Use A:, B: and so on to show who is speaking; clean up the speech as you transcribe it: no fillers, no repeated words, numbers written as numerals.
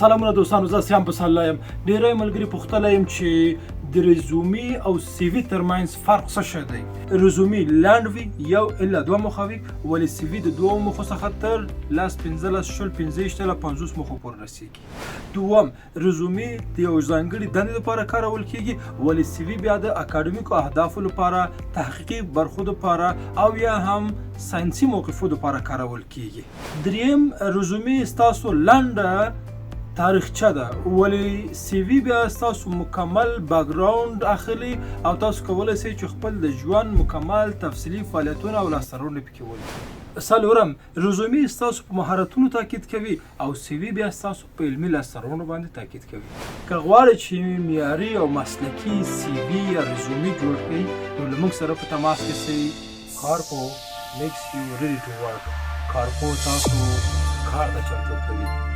A: سلامونه دوستانو، زه سیام پسرلی یم. ډېری ملګري پوښتلی یم چې د رزومي او سی وي ترمنځ فرق څه شی دی. رزومي لنډ وي، 1 الا 2 مخه وي، ولې سی وي د 2 مخو څخه تر 10 15 20 25 الا 50 مخو پورې رسیږي. دوم، رزومي د یو ځانګړي دندې لپاره کارول کیږي، ولې سی وي بیا د اکاډمیکو اهدافو لپاره، تحقیقي برخو لپاره او یا هم ساینسي موقفو لپاره کارول کیږي. دریم، رزومي ستاسو لنډه تاریخچه ده، ولې سی وي بیا ستاسو مکمل بیکګراوند اخلي او تاسو کولی شئ چې خپل د ژوند مکمل تفصیلي فعالیتونه او لاسته راوړنې پکې ولیکئ. څلورم، رزومي ستاسو په مهارتونو تاکید کوي او سی وي بیا ستاسو په علمي لاسته راوړنو باندې تاکید کوي. که غواړئ چې معیاري او مسلکي سی وي یا رزومي جوړ کړئ نو له موږ سره په تماس کې شئ. کارپو میکس یو ریډي ټو ورک. کارپو تاسو کار ته چمتو کوي.